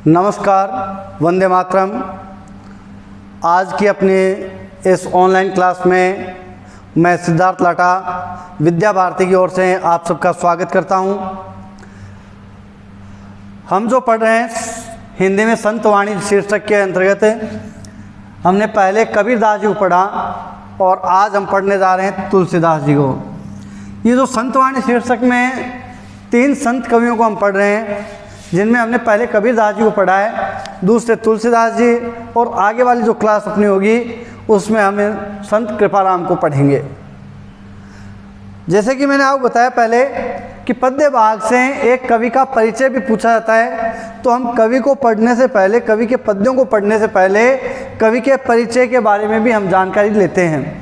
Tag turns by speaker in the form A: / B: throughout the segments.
A: नमस्कार, वंदे मातरम। आज की अपनी इस ऑनलाइन क्लास में मैं सिद्धार्थ लाटा विद्या भारती की ओर से आप सबका स्वागत करता हूं। हम जो पढ़ रहे हैं हिंदी में संत वाणी शीर्षक के अंतर्गत हमने पहले कबीरदास जी को पढ़ा और आज हम पढ़ने जा रहे हैं तुलसीदास जी को। ये जो संत वाणी शीर्षक में 3 संत कवियों को हम पढ़ रहे हैं, जिनमें हमने पहले कबीरदास जी को पढ़ा है, दूसरे तुलसीदास जी, और आगे वाली जो क्लास अपनी होगी उसमें हमें संत कृपाराम को पढ़ेंगे। जैसे कि मैंने आपको बताया पहले कि पद्य भाग से एक कवि का परिचय भी पूछा जाता है, तो हम कवि को पढ़ने से पहले, कवि के पद्यों को पढ़ने से पहले कवि के परिचय के बारे में भी हम जानकारी लेते हैं।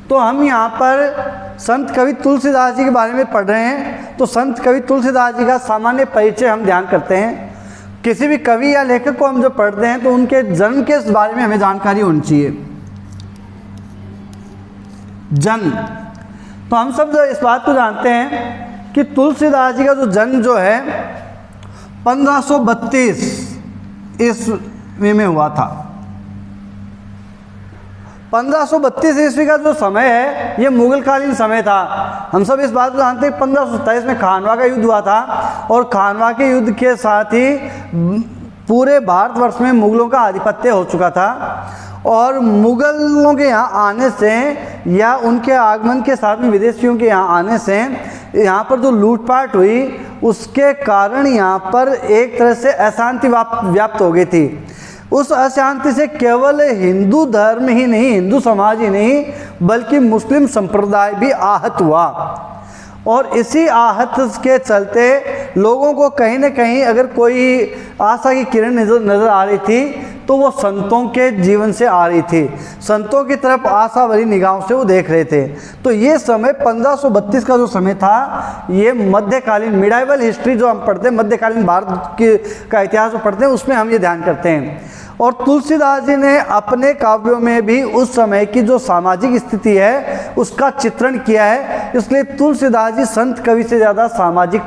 A: तो हम यहाँ पर संत कवि तुलसीदास जी के बारे में पढ़ रहे हैं, तो संत कवि तुलसीदास जी का सामान्य परिचय हम ध्यान करते हैं। किसी भी कवि या लेखक को हम जो पढ़ते हैं तो उनके जन्म के बारे में हमें जानकारी होनी चाहिए। जन्म, तो हम सब जो इस बात को जानते हैं कि तुलसीदास जी का जो जन्म जो है 1532 ईस्वी में हुआ था। 1532 ईस्वी का जो समय है ये मुगल कालीन समय था। हम सब इस बात को जानते हैं 1527 में खानवा का युद्ध हुआ था, और खानवा के युद्ध के साथ ही पूरे भारतवर्ष में मुगलों का आधिपत्य हो चुका था। और मुगलों के यहाँ आने से या उनके आगमन के साथ में विदेशियों के यहाँ आने से यहाँ पर जो लूटपाट हुई उसके कारण यहाँ पर एक तरह से अशांति व्याप्त हो गई थी। उस अशांति से केवल हिंदू धर्म ही नहीं, हिंदू समाज ही नहीं, बल्कि मुस्लिम संप्रदाय भी आहत हुआ। और इसी आहत के चलते लोगों को कहीं न कहीं अगर कोई आशा की किरण नज़र आ रही थी तो वो संतों के जीवन से आ रही थी। संतों की तरफ आशा भरी निगाहों से वो देख रहे थे। तो ये समय 1532 का जो समय था, ये मध्यकालीन मिडाइवल हिस्ट्री जो हम पढ़ते हैं, मध्यकालीन भारत का इतिहास जो पढ़ते हैं, उसमें हम ये ध्यान करते हैं। और तुलसीदास जी ने अपने काव्यों में भी उस समय की जो सामाजिक स्थिति है उसका चित्रण किया है। इसलिए तुलसीदास जी संत कवि से ज़्यादा सामाजिक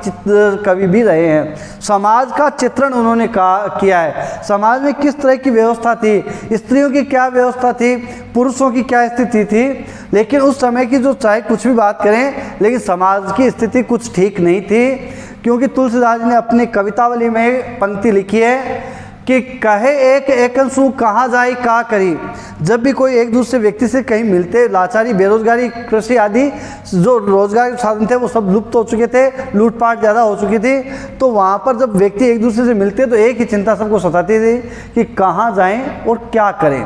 A: कवि भी रहे हैं। समाज का चित्रण उन्होंने किया है। समाज में किस तरह की व्यवस्था थी, स्त्रियों की क्या व्यवस्था थी, पुरुषों की क्या स्थिति थी, लेकिन उस समय की जो चाहे कुछ भी बात करें, लेकिन समाज की स्थिति कुछ ठीक नहीं थी। क्योंकि तुलसीदास जी ने अपनी कवितावली में पंक्ति लिखी है कि कहे एक एकंसु कहाँ जाई का करी। जब भी कोई एक दूसरे व्यक्ति से कहीं मिलते, लाचारी, बेरोजगारी, कृषि आदि जो रोजगार के साधन थे वो सब लुप्त हो चुके थे, लूटपाट ज़्यादा हो चुकी थी, तो वहाँ पर जब व्यक्ति एक दूसरे से मिलते तो एक ही चिंता सबको सताती थी कि कहाँ जाएं और क्या करें।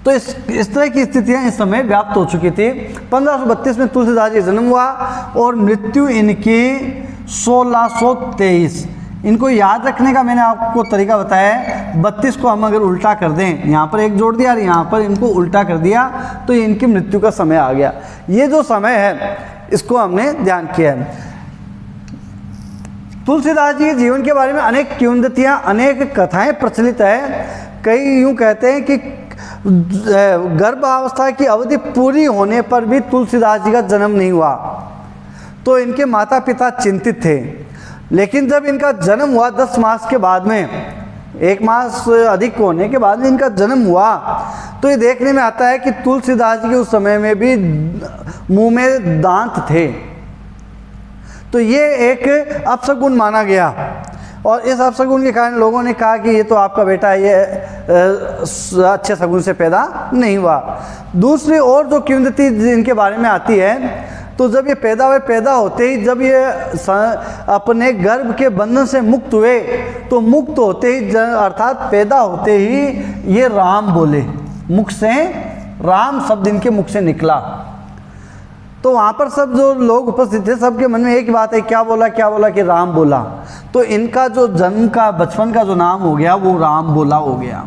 A: तो इस तरह की स्थितियाँ इस समय व्याप्त हो चुकी थी। 1532 में तुलसीदास जी जन्म हुआ और मृत्यु इनकी 1623। इनको याद रखने का मैंने आपको तरीका बताया है। 32 को हम अगर उल्टा कर दें, यहाँ पर एक जोड़ दिया और यहाँ पर इनको उल्टा कर दिया, तो इनकी मृत्यु का समय आ गया। ये जो समय है इसको हमने ध्यान किया है। तुलसीदास जी के जीवन के बारे में अनेक किंवदंतियाँ, अनेक कथाएं प्रचलित है। कई यूँ कहते हैं कि गर्भावस्था की अवधि पूरी होने पर भी तुलसीदास जी का जन्म नहीं हुआ, तो इनके माता पिता चिंतित थे। लेकिन जब इनका जन्म हुआ 10 मास के बाद में, 1 मास अधिक होने के बाद में इनका जन्म हुआ, तो ये देखने में आता है कि तुलसीदास जी के उस समय में भी मुंह में दांत थे। तो ये एक अपशगुन माना गया, और इस अपशगुन के कारण लोगों ने कहा कि ये तो आपका बेटा ये अच्छे शगुन से पैदा नहीं हुआ। दूसरी और जो किंवदंती इनके बारे में आती है, तो जब ये पैदा होते ही, जब ये अपने गर्भ के बंधन से मुक्त हुए, तो मुक्त होते ही अर्थात पैदा होते ही ये राम बोले, मुख से राम शब्द इनके मुख से निकला। तो वहाँ पर सब जो लोग उपस्थित थे सबके मन में एक ही बात है, क्या बोला कि राम बोला। तो इनका जो जन्म का, बचपन का जो नाम हो गया वो राम बोला हो गया।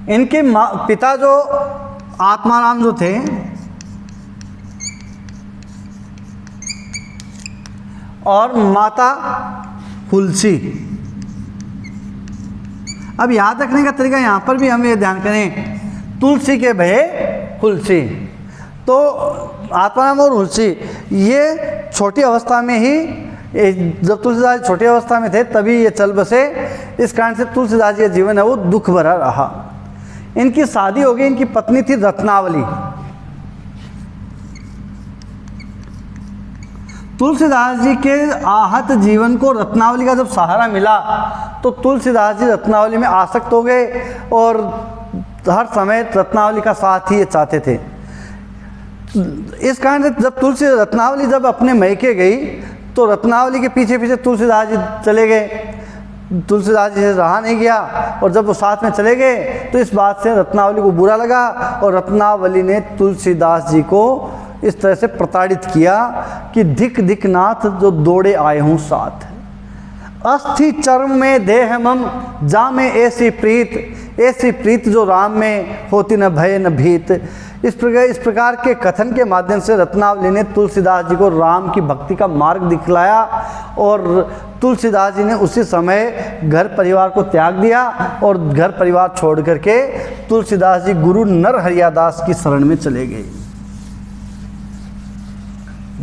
A: इनके पिता जो आत्माराम जो थे, और माता हुलसी। अब याद रखने का तरीका यहाँ पर भी हम ये ध्यान करें, तुलसी के भये हुलसी। तो आत्माराम और हुलसी ये छोटी अवस्था में ही जब तुलसीदास जी छोटी अवस्था में थे तभी ये चल बसे, इस कारण से तुलसीदास जी का जीवन है वो दुख भरा रहा। इनकी शादी हो गई, इनकी पत्नी थी रत्नावली। तुलसीदास जी के आहत जीवन को रत्नावली का जब सहारा मिला तो तुलसीदास जी रत्नावली में आसक्त हो गए और हर समय रत्नावली का साथ ही ये चाहते थे। इस कारण से जब रत्नावली जब अपने मैके गई तो रत्नावली के पीछे पीछे तुलसीदास जी चले गए। तुलसीदास जी से रहा नहीं गया और जब वो साथ में चले गए तो इस बात से रत्नावली को बुरा लगा और रत्नावली ने तुलसीदास जी को इस तरह से प्रताड़ित किया कि धिक धिक नाथ जो दौड़े आए हूँ साथ, अस्थि चर्म में देह मम जा में ऐसी प्रीत जो राम में होती न भय न भीत। इस प्रकार के कथन के माध्यम से रत्नावली ने तुलसीदास जी को राम की भक्ति का मार्ग दिखलाया और तुलसीदास जी ने उसी समय घर परिवार को त्याग दिया और घर परिवार छोड़ करके तुलसीदास जी गुरु नरहरिया दास की शरण में चले गए।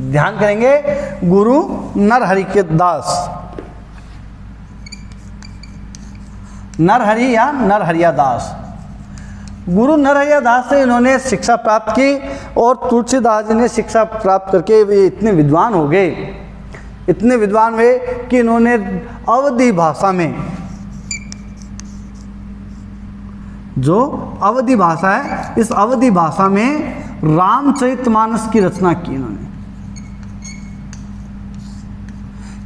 A: ध्यान करेंगे, गुरु नरहरि के दास, नरहरि या नरहरिया दास। गुरु नरहरिया दास से इन्होंने शिक्षा प्राप्त की और तुलसीदास जी ने शिक्षा प्राप्त करके वे इतने विद्वान हो गए, इतने विद्वान हुए कि इन्होंने अवधी भाषा में, जो अवधी भाषा है, इस अवधी भाषा में रामचरितमानस की रचना की इन्होंने।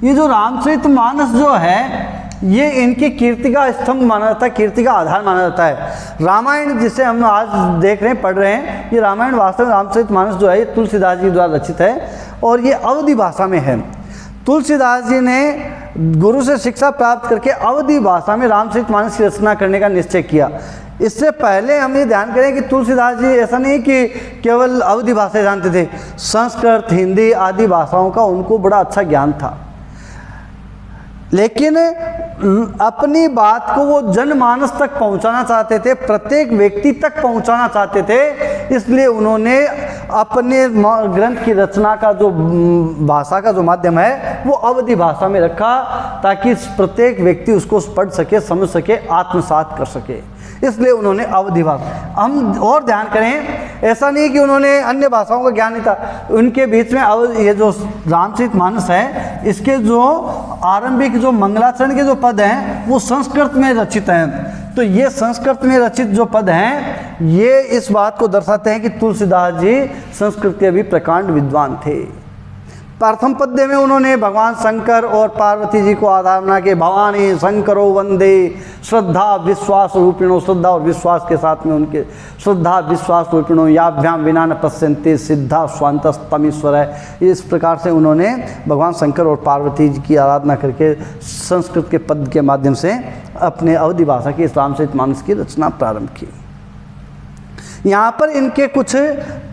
A: ये जो रामचरितमानस जो है ये इनकी कीर्ति का स्तंभ माना जाता है, कीर्ति का आधार माना जाता है। रामायण जिसे हम आज देख रहे हैं, पढ़ रहे हैं, ये रामायण वास्तव में रामचरितमानस जो है ये तुलसीदास जी द्वारा रचित है और ये अवधी भाषा में है। तुलसीदास जी ने गुरु से शिक्षा प्राप्त करके अवधी भाषा में रामचरितमानस की रचना करने का निश्चय किया। इससे पहले हम ये ध्यान करें कि तुलसीदास जी ऐसा नहीं कि केवल अवधी भाषा जानते थे, संस्कृत, हिंदी आदि भाषाओं का उनको बड़ा अच्छा ज्ञान था, लेकिन अपनी बात को वो जनमानस तक पहुंचाना चाहते थे, प्रत्येक व्यक्ति तक पहुंचाना चाहते थे। इसलिए उन्होंने अपने ग्रंथ की रचना का जो भाषा का जो माध्यम है वो अवधी भाषा में रखा ताकि प्रत्येक व्यक्ति उसको पढ़ सके, समझ सके, आत्मसात कर सके। इसलिए उन्होंने अवधी भाषा। हम और ध्यान करें, ऐसा नहीं कि उन्होंने अन्य भाषाओं का ज्ञान नहीं था, उनके बीच में ये जो रामचरितमानस है इसके जो आरंभिक जो मंगलाचरण के जो पद हैं वो संस्कृत में रचित हैं। तो ये संस्कृत में रचित जो पद हैं ये इस बात को दर्शाते हैं कि तुलसीदास जी संस्कृत के भी प्रकांड विद्वान थे। प्रथम पद्य में उन्होंने भगवान शंकर और पार्वती जी को आराधना के भवानी शंकरो वंदे श्रद्धा विश्वास रूपिणो, श्रद्धा और विश्वास के साथ में उनके श्रद्धा विश्वास रूपिणो याभ्याम विना न पश्यन्ते सिद्धा स्वांतस्तमीश्वर है। इस प्रकार से उन्होंने भगवान शंकर और पार्वती जी की आराधना करके संस्कृत के पद के माध्यम से अपने अवधी भाषा की इस रामचरितमानस की रचना प्रारंभ की। यहाँ पर इनके कुछ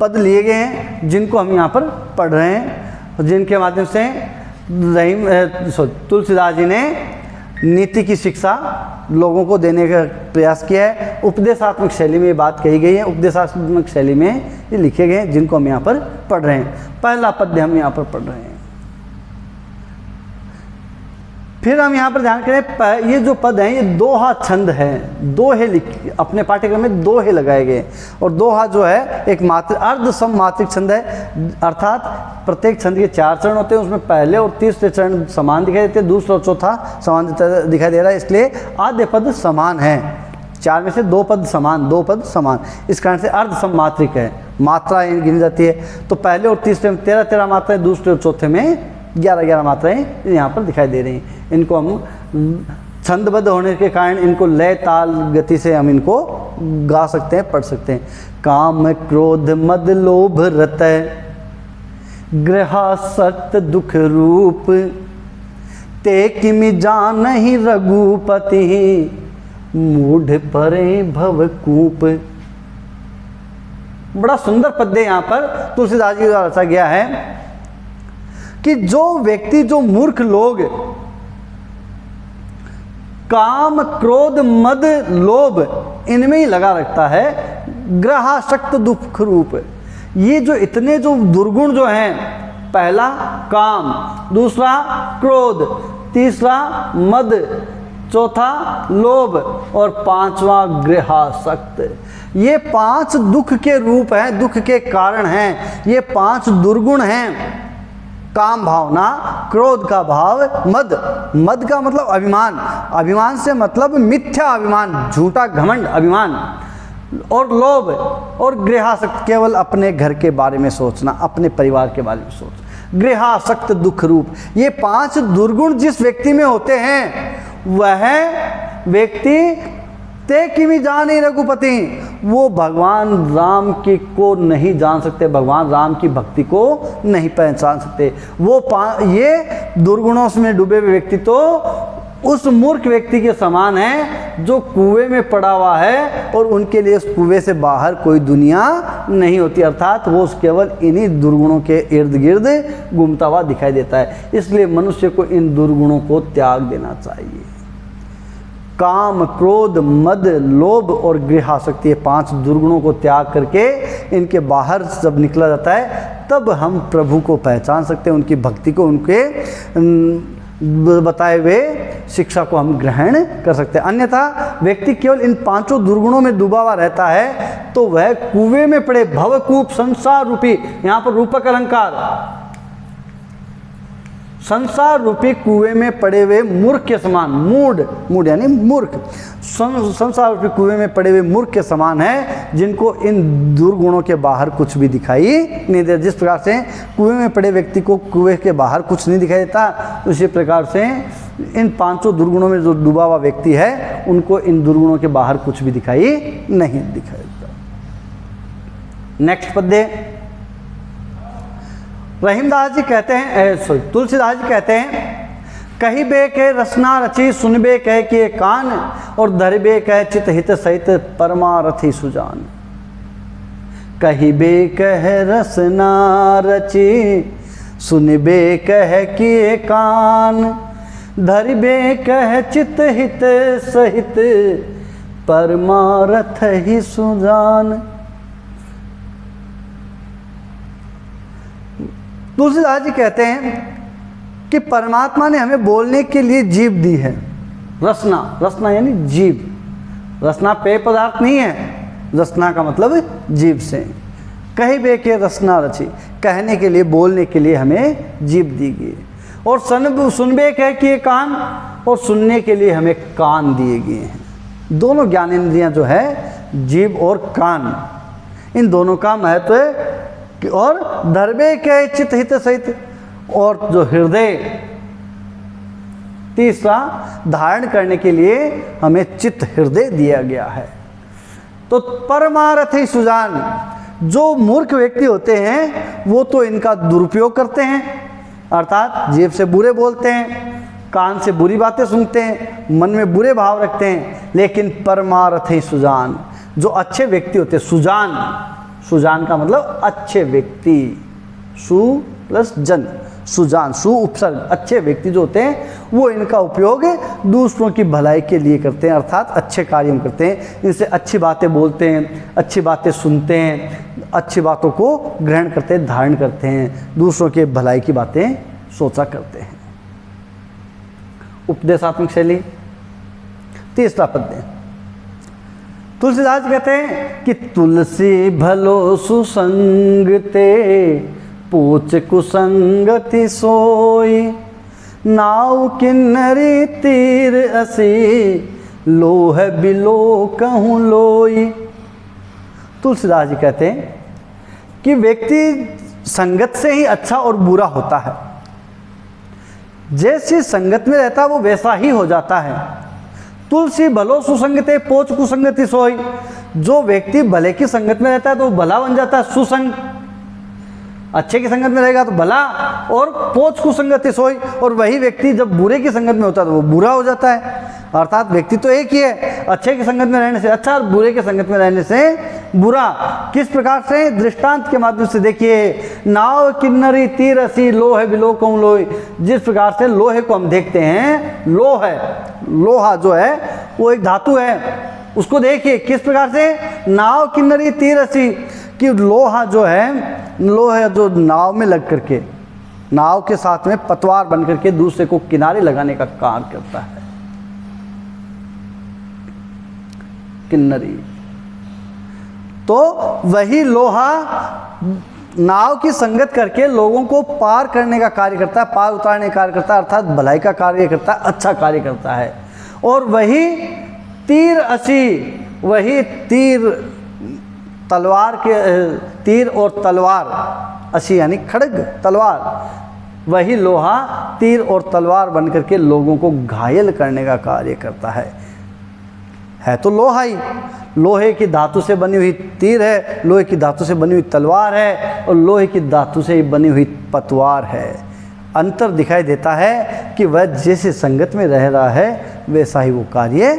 A: पद लिए गए हैं जिनको हम यहाँ पर पढ़ रहे हैं, जिनके माध्यम से तुलसीदास जी ने नीति की शिक्षा लोगों को देने का प्रयास किया है। उपदेशात्मक शैली में ये बात कही गई है, उपदेशात्मक शैली में ये लिखे गए हैं जिनको हम यहाँ पर पढ़ रहे हैं। पहला पद्य हम यहाँ पर पढ़ रहे हैं। फिर हम यहाँ पर ध्यान करें, ये जो पद हैं ये दोहा छंद है, दोहे अपने पाठ्यक्रम में दोहे लगाए गए और दोहा जो है एक अर्ध सम मात्रिक छंद है, अर्थात प्रत्येक छंद के 4 चरण होते हैं, उसमें पहले और तीसरे चरण समान दिखाई देते हैं, दूसरा और चौथा समान दिखाई दे रहा है, इसलिए आधे पद समान हैं। 4 में से 2 पद समान, 2 पद समान, इस कारण से अर्ध सम मात्रिक है, मात्रा गिनी जाती है। तो पहले और तीसरे में 13-13 मात्राएं, दूसरे और चौथे में 11-11 मात्राएं यहाँ पर दिखाई दे रही हैं। इनको हम छंदबद्ध होने के कारण इनको लय ताल गति से हम इनको गा सकते हैं, पढ़ सकते हैं। काम क्रोध मद लोभ रतय ग्रहासक्त दुख रूप ते किमि जानहि रघुपति मूढ़ परे भवकूप। बड़ा सुंदर पद्य यहाँ पर तुलसीदास जी द्वारा रचा गया है कि जो व्यक्ति, जो मूर्ख लोग काम क्रोध मद लोभ इनमें ही लगा रखता है, ग्रहासक्त दुख रूप, ये जो इतने जो दुर्गुण जो हैं पहला काम, दूसरा क्रोध, तीसरा मद, चौथा लोभ और पांचवा गृहासक्त। ये 5 दुख के रूप हैं, दुख के कारण हैं। ये 5 दुर्गुण हैं। काम भावना, क्रोध का भाव, मद, मद का मतलब अभिमान, अभिमान से मतलब मिथ्या अभिमान, झूठा घमंड अभिमान, और लोभ, और गृहासक्त केवल अपने घर के बारे में सोचना, अपने परिवार के बारे में सोचना, गृहासक्त दुख रूप। ये 5 दुर्गुण जिस व्यक्ति में होते हैं वह व्यक्ति ते किमी जाने रघुपति, वो भगवान राम की को नहीं जान सकते, भगवान राम की भक्ति को नहीं पहचान सकते। वो ये दुर्गुणों में डूबे हुए व्यक्ति तो उस मूर्ख व्यक्ति के समान है जो कुएं में पड़ा हुआ है और उनके लिए उस कुएं से बाहर कोई दुनिया नहीं होती, अर्थात वो केवल इन्हीं दुर्गुणों के इर्द गिर्द घूमता हुआ दिखाई देता है। इसलिए मनुष्य को इन दुर्गुणों को त्याग देना चाहिए। काम, क्रोध, मद, लोभ और गृहासक्ति, ये 5 दुर्गुणों को त्याग करके इनके बाहर जब निकला जाता है तब हम प्रभु को पहचान सकते हैं, उनकी भक्ति को, उनके बताए हुए शिक्षा को हम ग्रहण कर सकते हैं। अन्यथा व्यक्ति केवल इन 5 दुर्गुणों में डूबा हुआ रहता है तो वह कुएं में पड़े भवकूप संसार रूपी, यहाँ पर रूपक अलंकार, संसार रूपी कुएं में पड़े हुए मूर्ख के समान, मूड यानी मूर्ख, संसार रूपी कुएं में पड़े हुए मूर्ख के समान है, जिनको इन दुर्गुणों के बाहर कुछ भी दिखाई नहीं देता। जिस प्रकार से कुएं में पड़े व्यक्ति को कुएं के बाहर कुछ नहीं दिखाई देता, उसी प्रकार से इन 5 दुर्गुणों में जो डूबा हुआ व्यक्ति है उनको इन दुर्गुणों के बाहर कुछ भी दिखाई नहीं देता। नेक्स्ट पद्य, रहीमदास जी कहते हैं, तुलसीदास जी कहते हैं, कही बे कह रसना रची, सुनबे कह किए कान, और धरबे कह चित हित सहित परमारथी सुजान। कही बे कह रसना रची, सुनबे कह किए कान, धरबे कह चित हित सहित परमारथ ही सुजान। तुलसीदास जी कहते हैं कि परमात्मा ने हमें बोलने के लिए जीभ दी है। रसना, रसना यानी जीभ, रसना पेय पदार्थ नहीं है, रसना का मतलब जीभ से। कही बे के रसना रची, कहने के लिए, बोलने के लिए हमें जीभ दी गई। और सुनबे कह किए कान, और सुनने के लिए हमें कान दिए गए हैं। दोनों ज्ञानेंद्रियां जो है, जीभ और कान, इन दोनों का महत्व है। और धरबे के चित हित सहित, और जो हृदय, तीसरा धारण करने के लिए हमें चित्त हृदय दिया गया है। तो परमारथ ही सुजान, जो मूर्ख व्यक्ति होते हैं वो तो इनका दुरुपयोग करते हैं, अर्थात जीभ से बुरे बोलते हैं, कान से बुरी बातें सुनते हैं, मन में बुरे भाव रखते हैं। लेकिन परमारथ ही सुजान, जो अच्छे व्यक्ति होते हैं, सुजान, सुजान का मतलब अच्छे व्यक्ति, सु प्लस जन, सुजान, सु उपसर्ग, अच्छे व्यक्ति जो होते हैं वो इनका उपयोग दूसरों की भलाई के लिए करते हैं, अर्थात अच्छे कार्य करते हैं। इनसे अच्छी बातें बोलते हैं, अच्छी बातें सुनते हैं, अच्छी बातों को ग्रहण करते हैं, धारण करते हैं, दूसरों के भलाई की बातें सोचा करते हैं। उपदेशात्मक शैली, तीसरा पद्य, तुलसीदास कहते हैं कि तुलसी भलो सुसंगते, पूछ कुसंगति सोई, नाव किन्नरी तीर असी, लोह बिलो कहूँ लोई। तुलसीदास जी कहते हैं कि व्यक्ति संगत से ही अच्छा और बुरा होता है। जैसी संगत में रहता है वो वैसा ही हो जाता है। तुलसी भलो सुसंगते, पोच कुसंगति सोई, जो व्यक्ति भले की संगत में रहता है तो वो भला बन जाता है, सुसंग, अच्छे की संगत में रहेगा तो भला, और पोच कुसंगति सोई, और वही व्यक्ति जब बुरे की संगत में होता है तो वो बुरा हो जाता है। अर्थात व्यक्ति तो एक ही है, अच्छे की संगत में रहने से अच्छा और बुरे की संगत में रहने से बुरा। किस प्रकार से? दृष्टांत के माध्यम से देखिए, नाव किन्नरी तीर असी, लोहे बिलो कहूँ लोई। जिस प्रकार से लोहे को हम देखते हैं, लोह है, लोहा जो है वो एक धातु है, उसको देखिए किस प्रकार से, नाव किन्नरी तीर असी, कि लोहा जो है, लोहा जो नाव में लग करके नाव के साथ में पतवार बनकर के दूसरे को किनारे लगाने का कार्य करता है। किन्नरी, तो वही लोहा नाव की संगत करके लोगों को पार करने का कार्य करता है, पार उतारने का कार्य करता है, अर्थात भलाई का कार्य करता है, अच्छा कार्य करता है। और वही तीर असी, वही तीर तलवार के, तीर और तलवार, असी यानी खड्ग तलवार, वही लोहा तीर और तलवार बनकर के लोगों को घायल करने का कार्य करता है तो लोहा ही, लोहे की धातु से बनी हुई तीर है, लोहे की धातु से बनी हुई तलवार है और लोहे की धातु से बनी हुई पतवार है। अंतर दिखाई देता है कि वह जैसे संगत में रह रहा है वैसा ही वो कार्य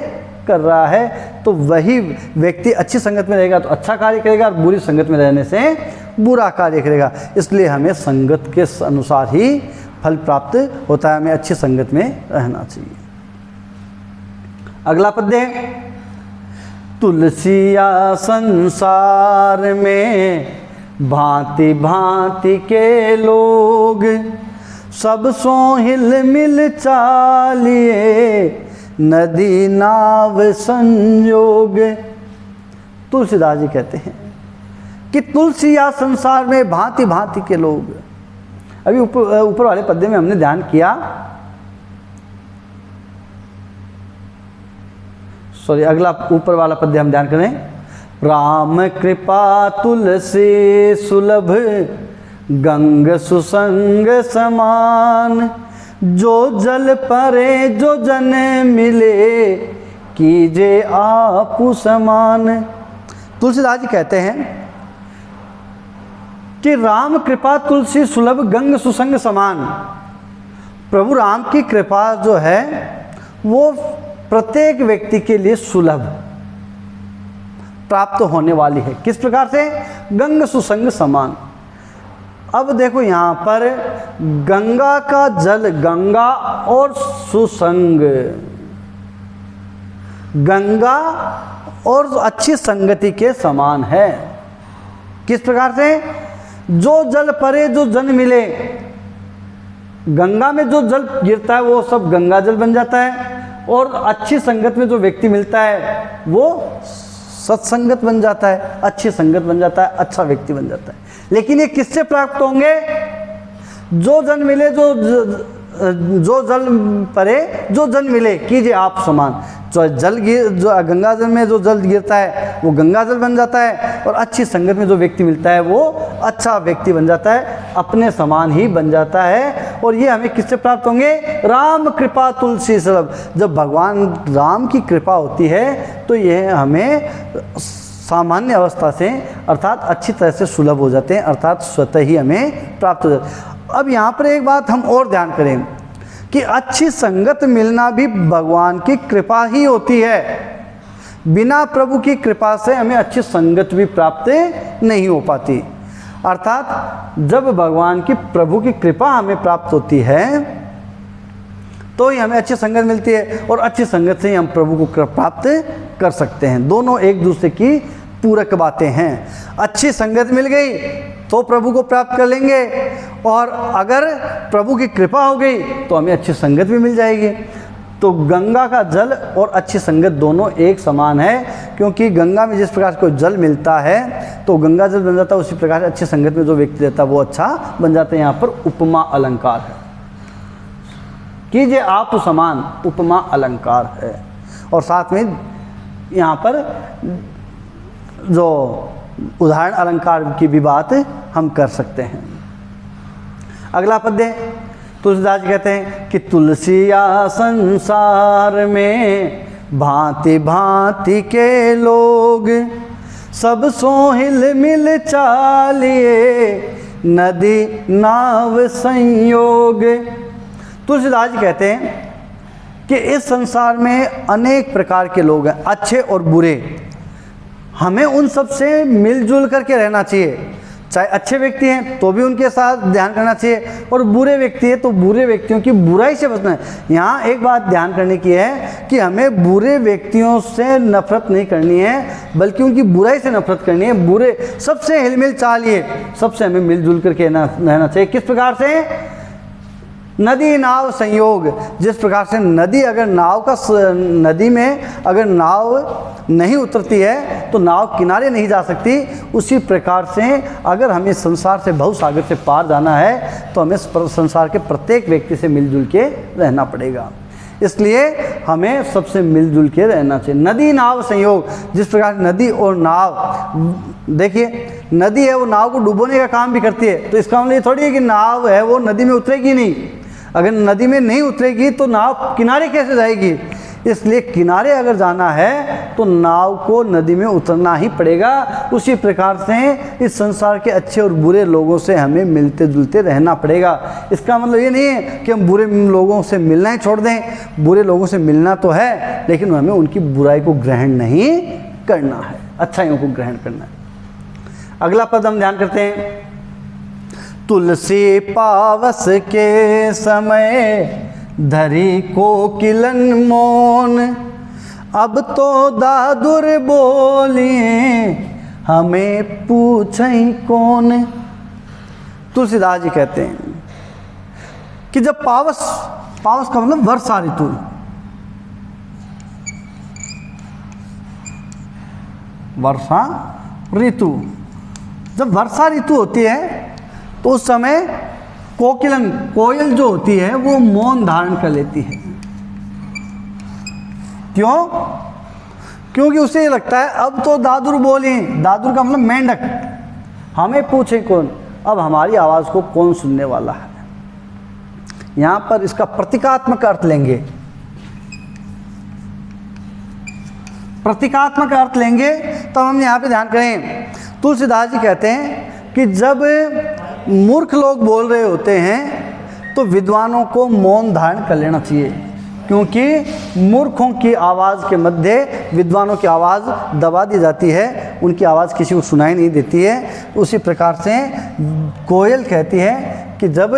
A: कर रहा है। तो वही व्यक्ति अच्छी संगत में रहेगा तो अच्छा कार्य करेगा और बुरी संगत में रहने से बुरा कार्य करेगा। इसलिए हमें संगत के अनुसार ही फल प्राप्त होता है, हमें अच्छी संगत में रहना चाहिए। अगला पद्य है, तुलसिया संसार में भांति भांति के लोग, सब सो हिल मिल चालिए नदी नाव संयोग। तुलसीदास जी कहते हैं कि तुलसिया संसार में भांति भांति के लोग। अभी ऊपर वाले पद्य में हमने ध्यान किया, अगला ऊपर वाला पद्य हम ध्यान करें, राम कृपा तुलसी सुलभ गंग सुसंग समान, जो जल परे जो जन मिले कीजे आप समान। तुलसीदास जी कहते हैं कि राम कृपा तुलसी सुलभ गंग सुसंग समान। प्रभु राम की कृपा जो है वो प्रत्येक व्यक्ति के लिए सुलभ प्राप्त होने वाली है। किस प्रकार से? गंग सुसंग समान। अब देखो यहाँ पर गंगा का जल, गंगा और सुसंग, गंगा और अच्छी संगति के समान है। किस प्रकार से? जो जल परे जो जन मिले, गंगा में जो जल गिरता है वो सब गंगा जल बन जाता है और अच्छी संगत में जो व्यक्ति मिलता है वो सत्संगत बन जाता है, अच्छी संगत बन जाता है, अच्छा व्यक्ति बन जाता है। लेकिन ये किससे प्राप्त होंगे? जो जन मिले, जो जल परे जो जन मिले कीजिए आप समान। जो गंगा जल में जो जल गिरता है वो गंगा जल बन जाता है और अच्छी संगत में जो व्यक्ति मिलता है वो अच्छा व्यक्ति बन जाता है, अपने समान ही बन जाता है। और ये हमें किससे प्राप्त होंगे? राम कृपा तुलसी सुलभ। जब भगवान राम की कृपा होती है तो यह हमें सामान्य अवस्था से अर्थात अच्छी तरह से सुलभ हो जाते हैं, अर्थात स्वतः ही हमें प्राप्त हो जाते हैं। अब यहाँ पर एक बात हम और ध्यान करें कि अच्छी संगत मिलना भी भगवान की कृपा ही होती है। बिना प्रभु की कृपा से हमें अच्छी संगत भी प्राप्त नहीं हो पाती। अर्थात जब भगवान की, प्रभु की कृपा हमें प्राप्त होती है तो ही हमें अच्छी संगत मिलती है और अच्छी संगत से ही हम प्रभु को प्राप्त कर सकते हैं। दोनों एक दूसरे की पूरक बातें हैं। अच्छी संगत मिल गई तो प्रभु को प्राप्त कर लेंगे और अगर प्रभु की कृपा हो गई तो हमें अच्छी संगत भी मिल जाएगी। तो गंगा का जल और अच्छी संगत दोनों एक समान है, क्योंकि गंगा में जिस प्रकार से कोई जल मिलता है तो गंगा जल बन जाता है, उसी प्रकार से अच्छी संगत में जो व्यक्ति रहता है वो अच्छा बन जाता है। यहाँ पर उपमा अलंकार है, कीजिए आप समान, उपमा अलंकार है। और साथ में यहाँ पर जो उदाहरण अलंकार की भी बात हम कर सकते हैं। अगला पद्य तुलसीदास जी कहते हैं कि तुलसिया संसार में भांति भांति के लोग, सब सो हिल मिल चालिए नदी नाव संयोग। तुलसीदास जी कहते हैं कि इस संसार में अनेक प्रकार के लोग हैं, अच्छे और बुरे। हमें उन सब से मिलजुल करके रहना चाहिए। चाहे अच्छे व्यक्ति हैं तो भी उनके साथ ध्यान करना चाहिए और बुरे व्यक्ति हैं तो बुरे व्यक्तियों की बुराई से बचना है। यहाँ एक बात ध्यान करने की है कि हमें बुरे व्यक्तियों से नफरत नहीं करनी है, बल्कि उनकी बुराई से नफरत करनी है। बुरे सबसे हिलमिल चालिए, सबसे हमें मिलजुल करके रहना चाहिए। किस प्रकार से? नदी नाव संयोग, जिस प्रकार से नदी अगर नदी में अगर नाव नहीं उतरती है तो नाव किनारे नहीं जा सकती, उसी प्रकार से अगर हमें संसार से भवसागर से पार जाना है तो हमें संसार के प्रत्येक व्यक्ति से मिलजुल के रहना पड़ेगा। इसलिए हमें सबसे मिलजुल के रहना चाहिए। नदी नाव संयोग, जिस प्रकार नदी और नाव, देखिए नदी है वो नाव को डुबोने का काम भी करती है, तो इसका मतलब ये थोड़ी है कि नाव है वो नदी में उतरेगी नहीं। अगर नदी में नहीं उतरेगी तो नाव किनारे कैसे जाएगी? इसलिए किनारे अगर जाना है तो नाव को नदी में उतरना ही पड़ेगा। उसी प्रकार से इस संसार के अच्छे और बुरे लोगों से हमें मिलते जुलते रहना पड़ेगा। इसका मतलब ये नहीं है कि हम बुरे लोगों से मिलना ही छोड़ दें। बुरे लोगों से मिलना तो है, लेकिन हमें उनकी बुराई को ग्रहण नहीं करना है, अच्छाइयों को ग्रहण करना है। अगला पद हम ध्यान करते हैं। तुलसी पावस के समय धरी कोकिलन मौन, अब तो दादुर बोलिए हमें पूछें कौन। तुलसीदास जी कहते हैं कि जब पावस का मतलब वर्षा ऋतु, वर्षा ऋतु, जब वर्षा ऋतु होती है तो उस समय कोयल जो होती है वो मौन धारण कर लेती है। क्यों? क्योंकि उसे ये लगता है अब तो दादुर बोले, दादुर का मतलब मेंढक, हमें पूछे कौन, अब हमारी आवाज़ को कौन सुनने वाला है। यहाँ पर इसका प्रतीकात्मक अर्थ लेंगे, प्रतीकात्मक अर्थ लेंगे तब हम यहाँ पे ध्यान करें। तुलसीदास जी कहते हैं कि जब मूर्ख लोग बोल रहे होते हैं तो विद्वानों को मौन धारण कर लेना चाहिए, क्योंकि मूर्खों की आवाज़ के मध्य विद्वानों की आवाज़ दबा दी जाती है, उनकी आवाज़ किसी को सुनाई नहीं देती है। उसी प्रकार से कोयल कहती है कि जब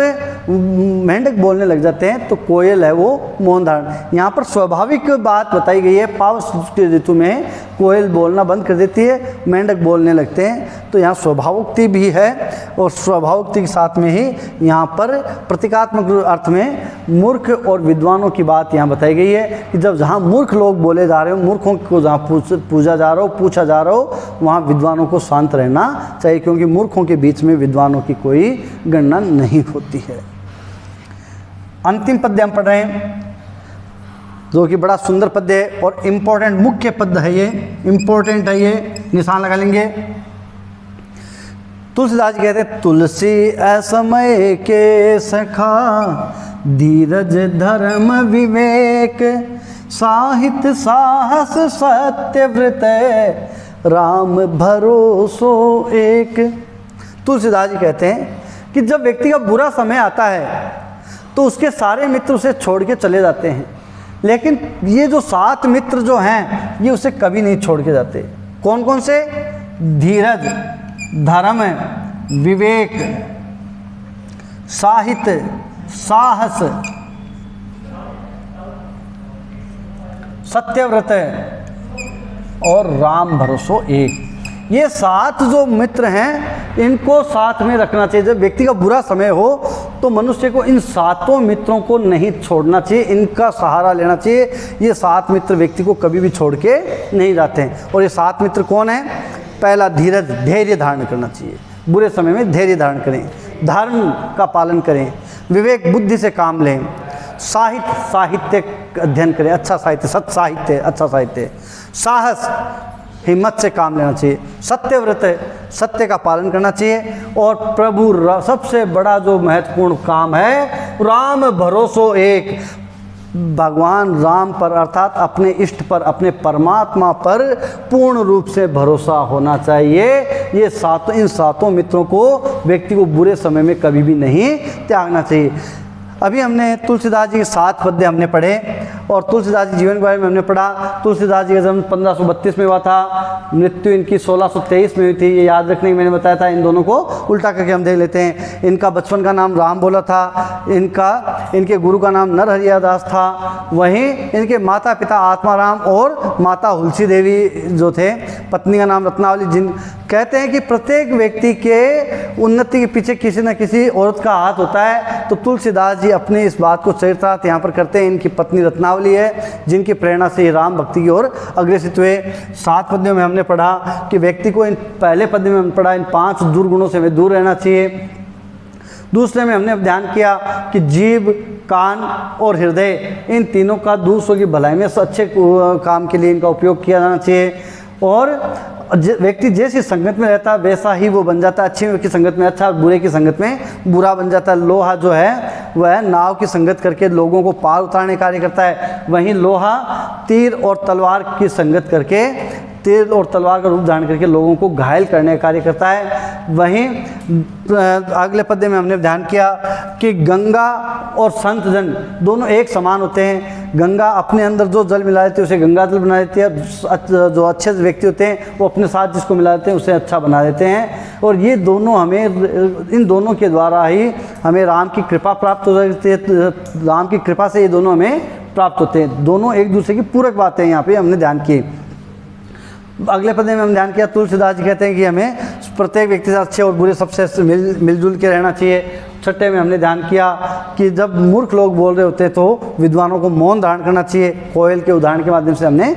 A: मेंढक बोलने लग जाते हैं तो कोयल है वो मौन धारण। यहाँ पर स्वाभाविक बात बताई गई है, पावस के ऋतु में कोयल बोलना बंद कर देती है, मेंढक बोलने लगते हैं। तो यहाँ स्वभावोक्ति भी है और स्वभावोक्ति के साथ में ही यहाँ पर प्रतीकात्मक अर्थ में मूर्ख और विद्वानों की बात यहाँ बताई गई है कि जब जहाँ मूर्ख लोग बोले जा रहे हो, मूर्खों को जहाँ पूछा जा रहा हो वहाँ विद्वानों को शांत रहना चाहिए, क्योंकि मूर्खों के बीच में विद्वानों की कोई गणना नहीं होती है। अंतिम पद्य हम पढ़ रहे हैं जो कि बड़ा सुंदर पद्य है और इम्पोर्टेंट मुख्य पद है, ये इम्पोर्टेंट है, ये निशान लगा लेंगे। तुलसीदास जी कहते हैं तुलसी असमय के सखा, धीरज धर्म विवेक, साहित्य साहस सत्यव्रत, राम भरोसो एक। तुलसीदास जी कहते हैं कि जब व्यक्ति का बुरा समय आता है तो उसके सारे मित्र उसे छोड़ के चले जाते हैं, लेकिन ये जो 7 मित्र जो हैं ये उसे कभी नहीं छोड़ के जाते। कौन कौन से? धीरज, धर्म, विवेक, साहित्य, साहस, सत्यव्रत और राम भरोसो एक। ये 7 जो मित्र हैं इनको साथ में रखना चाहिए। जब व्यक्ति का बुरा समय हो तो मनुष्य को इन 7 मित्रों को नहीं छोड़ना चाहिए, इनका सहारा लेना चाहिए। ये 7 मित्र व्यक्ति को कभी भी छोड़ के नहीं जाते हैं। और ये 7 मित्र कौन हैं? पहला धीरज, धैर्य धारण करना चाहिए, बुरे समय में धैर्य धारण करें, धर्म का पालन करें, विवेक बुद्धि से काम लें, साहित्य अध्ययन करें, अच्छा साहित्य, सत साहित्य, अच्छा साहित्य, साहस, हिम्मत से काम लेना चाहिए, सत्यव्रत, सत्य का पालन करना चाहिए, और प्रभु सबसे बड़ा जो महत्वपूर्ण काम है राम भरोसो एक, भगवान राम पर अर्थात अपने इष्ट पर, अपने परमात्मा पर पूर्ण रूप से भरोसा होना चाहिए। ये इन 7 मित्रों को व्यक्ति को बुरे समय में कभी भी नहीं त्यागना चाहिए। अभी हमने तुलसीदास जी के 7 पद्य हमने पढ़े। और तुलसीदास जी जीवन के बारे में हमने पढ़ा। तुलसीदास जी का जन्म 1532 में हुआ था, मृत्यु इनकी 1623 में हुई थी। ये याद रखने की मैंने बताया था। इन दोनों को उल्टा करके हम देख लेते हैं। इनका बचपन का नाम राम भोला था, इनके गुरु का नाम नरहरिया दास था। वहीं इनके माता पिता आत्माराम और माता हुलसी देवी जो थे, पत्नी का नाम रत्नावली। जिन कहते हैं कि प्रत्येक व्यक्ति के उन्नति के पीछे किसी न किसी औरत का हाथ होता है, तो तुलसीदास जी अपनी इस बात को चरितार्थ यहाँ पर करते हैं। इनकी पत्नी रत्नावली है, जिनकी प्रेरणा से राम भक्ति की ओर अग्रसित हुए। 7 पद्यों में हमने पढ़ा कि व्यक्ति को, इन पहले पद्य में हमने पढ़ा, इन 5 दुर्गुणों से हमें दूर रहना चाहिए। दूसरे में हमने ध्यान किया कि जीभ, कान और हृदय, इन तीनों का दूसरों की भलाई में अच्छे काम के लिए इनका उपयोग किया जाना चाहिए। और व्यक्ति जैसी संगत में रहता है वैसा ही वो बन जाता है। अच्छे की संगत में अच्छा, बुरे की संगत में बुरा बन जाता है। लोहा जो है वह नाव की संगत करके लोगों को पार उतारने का कार्य करता है, वहीं लोहा तीर और तलवार की संगत करके, तीर और तलवार का रूप धारण करके लोगों को घायल करने का कार्य करता है। वहीं अगले पद्य में हमने ध्यान किया कि गंगा और संत जन दोनों एक समान होते हैं। गंगा अपने अंदर जो जल मिला देती है उसे गंगा जल बना देती है। जो अच्छे व्यक्ति होते हैं वो अपने साथ जिसको मिला देते हैं उसे अच्छा बना देते हैं। और ये दोनों हमें, इन दोनों के द्वारा ही हमें राम की कृपा प्राप्त हो जाती है। राम की कृपा से ये दोनों हमें प्राप्त होते हैं। दोनों एक दूसरे की पूरक बातें यहाँ पे हमने ध्यान की। अगले पद्य में हम ध्यान किया, तुलसीदास जी कहते हैं कि हमें प्रत्येक व्यक्ति से अच्छे और बुरे सबसे मिलजुल के रहना चाहिए। छठे में हमने ध्यान किया कि जब मूर्ख लोग बोल रहे होते हैं तो विद्वानों को मौन धारण करना चाहिए। कोयल के उदाहरण के माध्यम से हमने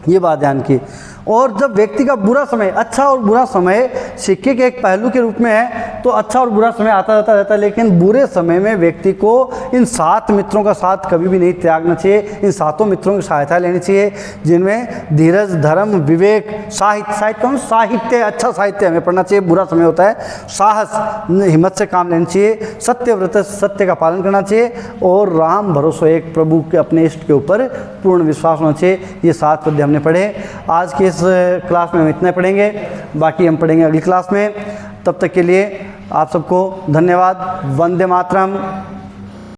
A: ये बात ध्यान की। और जब व्यक्ति का बुरा समय, अच्छा और बुरा समय सिक्के के एक पहलू के रूप में है, तो अच्छा और बुरा समय आता जाता रहता है, लेकिन बुरे समय में व्यक्ति को इन 7 मित्रों का साथ कभी भी नहीं त्यागना चाहिए। इन 7 मित्रों की सहायता लेनी चाहिए, जिनमें धीरज, धर्म, विवेक, साहित्य, अच्छा साहित्य हमें पढ़ना चाहिए। बुरा समय होता है, साहस, हिम्मत से काम लेना चाहिए, सत्यव्रत, सत्य का पालन करना चाहिए, और राम भरोसा एक, प्रभु के अपने इष्ट के ऊपर पूर्ण विश्वास होना चाहिए। ये 7 पद्य हमने पढ़े। आज के इस क्लास में हम इतना पढ़ेंगे, बाकी हम पढ़ेंगे अगली क्लास में। तब तक के लिए आप सबको धन्यवाद। वंदे मातरम।